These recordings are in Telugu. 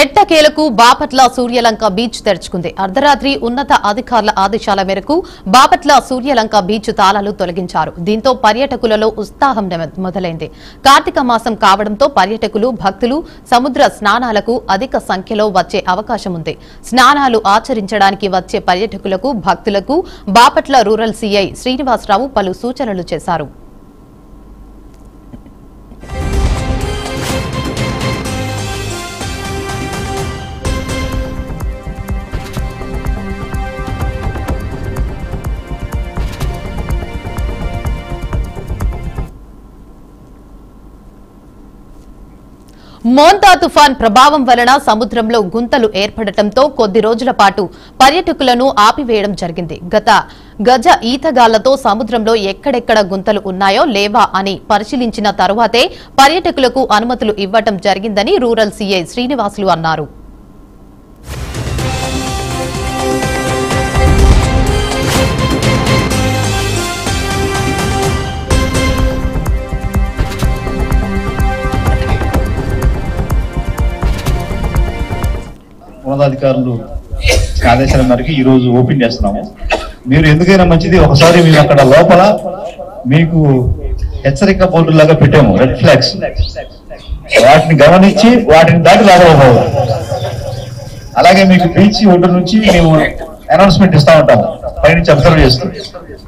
ఎట్టకేలకు బాపట్ల సూర్యలంక బీచ్ తెరుచుకుంది. అర్ధరాత్రి ఉన్నత అధికారుల ఆదేశాల మేరకు బాపట్ల సూర్యలంక బీచ్ తాళాలు తొలగించారు. దీంతో పర్యాటకులలో ఉత్సాహం మొదలైంది. కార్తీక మాసం కావడంతో పర్యాటకులు, భక్తులు సముద్ర స్నానాలకు అధిక సంఖ్యలో వచ్చే అవకాశం ఉంది. స్నానాలు ఆచరించడానికి వచ్చే పర్యాటకులకు, భక్తులకు బాపట్ల రూరల్ సీఐ శ్రీనివాసరావు పలు సూచనలు చేశారు. మోంతా తుఫాన్ ప్రభావం వలన సముద్రంలో గుంతలు ఏర్పడటంతో కొద్ది రోజుల పాటు పర్యాటకులను ఆపివేయడం జరిగింది. గజ ఈతగాళ్లతో సముద్రంలో ఎక్కడెక్కడ గుంతలు ఉన్నాయో లేవా అని పరిశీలించిన తరువాతే పర్యాటకులకు అనుమతులు ఇవ్వడం జరిగిందని రూరల్ సీఐ శ్రీనివాసులు అన్నారు. ఉన్నతాధికారులు ఆదేశాల మేరకు ఈ రోజు ఓపెన్ చేస్తున్నాము. మీరు ఎందుకైనా మంచిది ఒకసారి మేము అక్కడ లోపల మీకు హెచ్చరిక బోర్డు లాగా పెట్టాము, రెడ్ ఫ్లాగ్స్. వాటిని గమనించి వాటిని దాటి లాగకపోవాలి. అలాగే మీకు బీచ్ ఒడ్డు నుంచి మేము అనౌన్స్మెంట్ ఇస్తా ఉంటాము, పైనుంచి అబ్జర్వ్ చేస్తూ.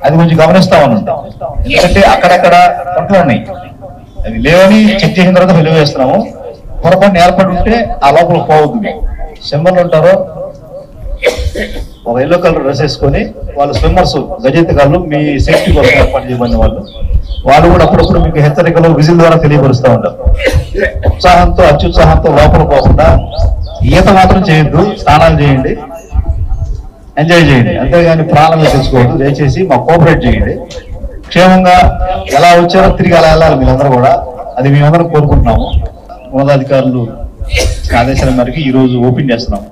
అది కొంచెం గమనిస్తా ఉన్నాం. ఎందుకంటే అక్కడక్కడ కొంటలు ఉన్నాయి, అవి లేవని చెక్ చేసిన తర్వాత వెలువ వేస్తున్నాము. పొరపాటున ఏర్పడి ఉంటే ఆ లోపల పోవద్దు. సింబల్ ఉంటారో ఒక ఎల్లో కలర్ డ్రెస్ వేసుకొని వాళ్ళు స్విమ్మర్స్, గజెత్తగాళ్ళు, మీ సేఫ్టీ కోసం ఏర్పాటు చేయబడిన వాళ్ళు కూడా అప్పుడప్పుడు మీకు హెచ్చరికలు విజిల్ ద్వారా తెలియపరుస్తూ ఉంటారు. ఉత్సాహంతో అత్యుత్సాహంతో లోపల పోకుండా ఈత మాత్రం చేయొద్దు, స్నానాలు చేయండి, ఎంజాయ్ చేయండి, అంతేగాని ప్రాణాలు తెచ్చుకోవద్దు. దయచేసి మా కోఆపరేట్ చేయండి. క్షేమంగా ఎలా వచ్చారో తిరిగి అలా వెళ్ళాలి మీరందరూ కూడా, అది మేమందరం కోరుకుంటున్నాము. ఉన్నతాధికారులు ఆదేశాల మేరకు ఈ రోజు ఓపెన్ చేస్తున్నాము.